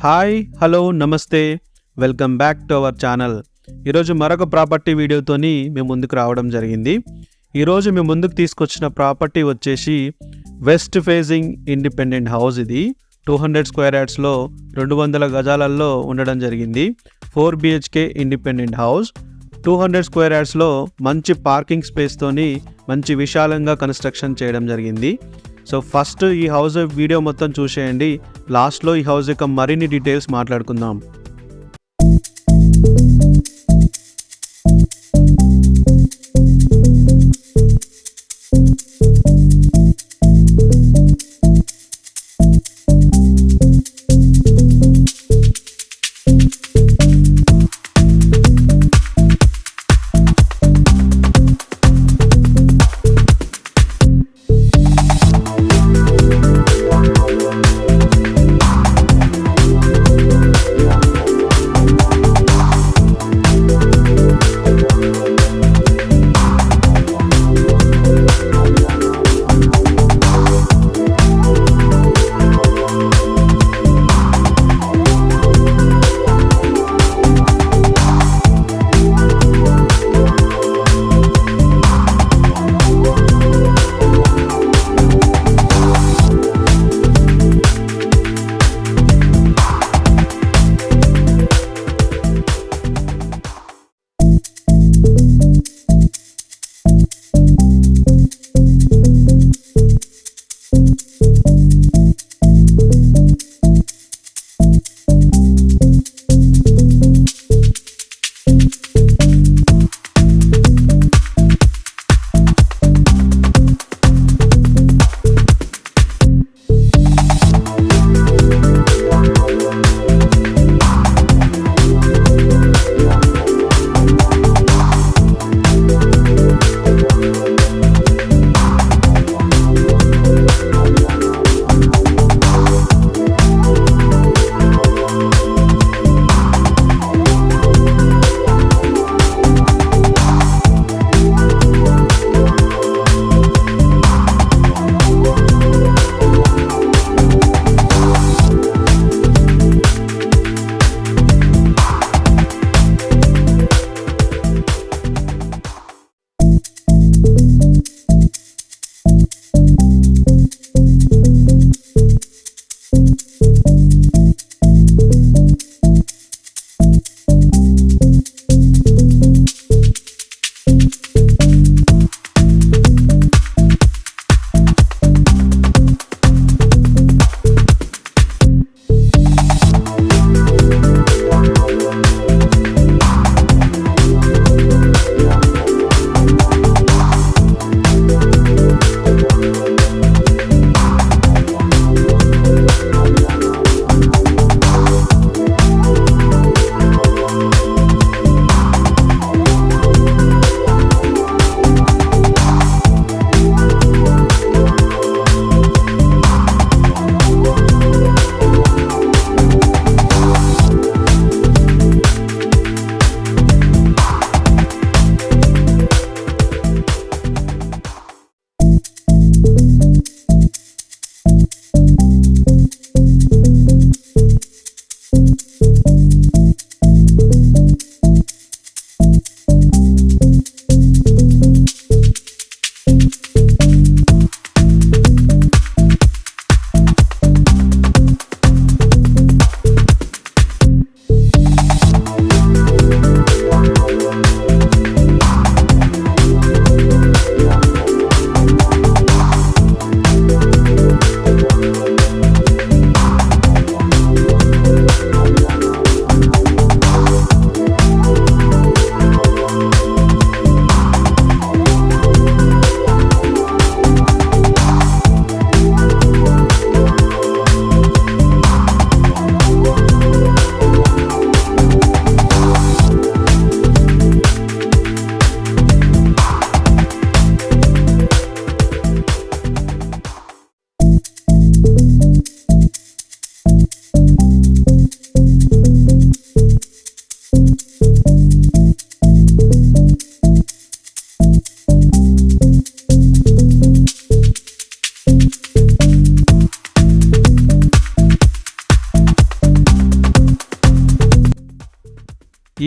Hi hello నమస్తే welcome back to our channel. ఈరోజు మరొక ప్రాపర్టీ వీడియోతోని మేము ముందుకు రావడం జరిగింది. ఈరోజు మేము ముందుకు తీసుకొచ్చిన ప్రాపర్టీ వచ్చేసి వెస్ట్ ఫేసింగ్ ఇండిపెండెంట్ హౌస్. ఇది 200 స్క్వేర్ యార్డ్స్లో 200 గజాలలో ఉండడం జరిగింది. 4 BHK ఇండిపెండెంట్ హౌస్. 200 స్క్వేర్ యార్డ్స్లో మంచి పార్కింగ్ స్పేస్తోని మంచి విశాలంగా కన్స్ట్రక్షన్ చేయడం జరిగింది. సో ఫస్ట్ ఈ హౌస్ వీడియో మొత్తం చూసేయండి. లాస్ట్లో ఈ హౌస్ యొక్క మరిన్ని డీటెయిల్స్ మాట్లాడుకుందాం.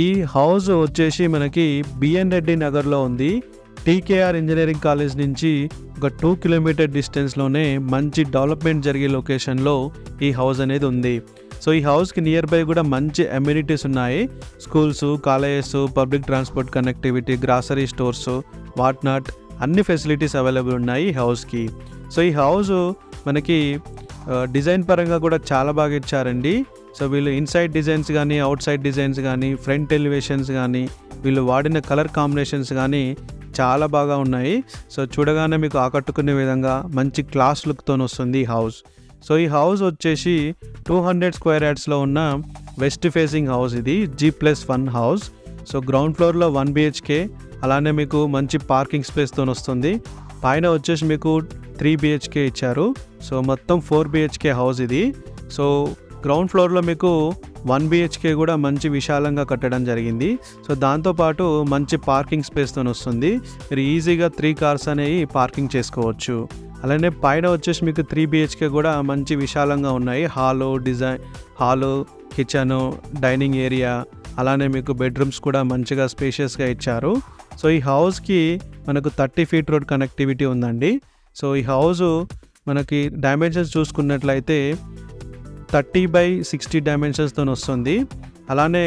ఈ హౌస్ వచ్చేసి మనకి బిఎన్ రెడ్డి నగర్లో ఉంది. టీకేఆర్ ఇంజనీరింగ్ కాలేజ్ నుంచి ఒక 2 కిలోమీటర్ డిస్టెన్స్లోనే మంచి డెవలప్మెంట్ జరిగే లొకేషన్లో ఈ హౌస్ అనేది ఉంది. సో ఈ హౌస్కి నియర్ బై కూడా మంచి అమ్యూనిటీస్ ఉన్నాయి. Schools, colleges, public transport connectivity, grocery stores, what not అన్ని ఫెసిలిటీస్ అవైలబుల్ ఉన్నాయి ఈ హౌస్కి. సో ఈ హౌస్ మనకి డిజైన్ పరంగా కూడా చాలా బాగా ఇచ్చారండి. సో వీళ్ళు ఇన్సైడ్ డిజైన్స్ కానీ, అవుట్ సైడ్ డిజైన్స్ కానీ, ఫ్రంట్ ఎలివేషన్స్ కానీ, వీళ్ళు వాడిన కలర్ కాంబినేషన్స్ కానీ చాలా బాగా ఉన్నాయి. సో చూడగానే మీకు ఆకట్టుకునే విధంగా మంచి క్లాస్ లుక్తో వస్తుంది ఈ హౌస్. సో ఈ హౌస్ వచ్చేసి 200 స్క్వేర్ యార్డ్స్లో ఉన్న వెస్ట్ ఫేసింగ్ హౌస్. ఇది G+1 హౌస్. సో గ్రౌండ్ ఫ్లోర్లో 1 BHK, అలానే మీకు మంచి పార్కింగ్ స్పేస్తో వస్తుంది. పైన వచ్చేసి మీకు 3 BHK ఇచ్చారు. సో మొత్తం 4 BHK హౌస్ ఇది. సో గ్రౌండ్ ఫ్లోర్లో మీకు 1 BHK కూడా మంచి విశాలంగా కట్టడం జరిగింది. సో దాంతోపాటు మంచి పార్కింగ్ స్పేస్తో వస్తుంది. మీరు ఈజీగా 3 కార్స్ అనేవి పార్కింగ్ చేసుకోవచ్చు. అలానే పైన వచ్చేసి మీకు 3 BHK కూడా మంచి విశాలంగా ఉన్నాయి. హాలు, కిచెను, డైనింగ్ ఏరియా, అలానే మీకు బెడ్రూమ్స్ కూడా మంచిగా స్పేషియస్గా ఇచ్చారు. సో ఈ హౌస్కి మనకు 30 ఫీట్ రోడ్ కనెక్టివిటీ ఉందండి. సో ఈ హౌస్ మనకి డైమెన్షన్స్ చూసుకున్నట్లయితే 30/60 డైమెన్షన్స్తో వస్తుంది. అలానే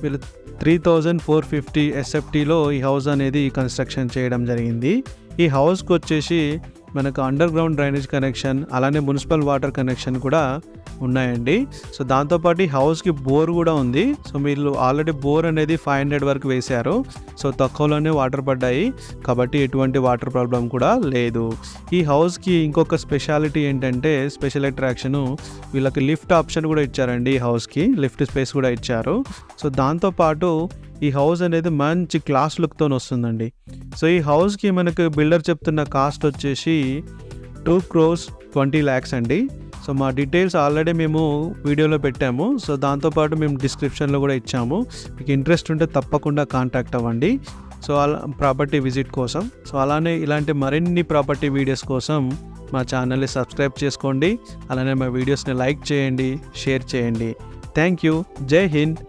వీళ్ళు 3450 SFTలో ఈ హౌస్ అనేది కన్స్ట్రక్షన్ చేయడం జరిగింది. ఈ హౌస్కి వచ్చేసి మనకు అండర్ గ్రౌండ్ డ్రైనేజ్ కనెక్షన్, అలానే మున్సిపల్ వాటర్ కనెక్షన్ కూడా ఉన్నాయండి. సో దాంతోపాటు ఈ హౌస్కి బోర్ కూడా ఉంది. సో మీరు ఆల్రెడీ బోర్ అనేది 500 వరకు వేశారు. సో తక్కువలోనే వాటర్ పడ్డాయి కాబట్టి ఎటువంటి వాటర్ ప్రాబ్లం కూడా లేదు. ఈ హౌస్కి ఇంకొక స్పెషాలిటీ ఏంటంటే, స్పెషల్ అట్రాక్షను వీళ్ళకి లిఫ్ట్ ఆప్షన్ కూడా ఇచ్చారండి. ఈ హౌస్కి లిఫ్ట్ స్పేస్ కూడా ఇచ్చారు. సో దాంతోపాటు ఈ హౌస్ అనేది మంచి క్లాస్ లుక్తో వస్తుందండి. సో ఈ హౌస్కి మనకు బిల్డర్ చెప్తున్న కాస్ట్ వచ్చేసి 2,20 lakhs అండి. సో మా డీటెయిల్స్ ఆల్రెడీ మేము వీడియోలో పెట్టాము. సో దాంతోపాటు మేము డిస్క్రిప్షన్లో కూడా ఇచ్చాము. మీకు ఇంట్రెస్ట్ ఉంటే తప్పకుండా కాంటాక్ట్ అవ్వండి. సో ప్రాపర్టీ విజిట్ కోసం. సో అలానే ఇలాంటి మరిన్ని ప్రాపర్టీ వీడియోస్ కోసం మా ఛానల్ని సబ్స్క్రైబ్ చేసుకోండి. అలానే మా వీడియోస్ని లైక్ చేయండి, షేర్ చేయండి. Thank you. జై హింద్.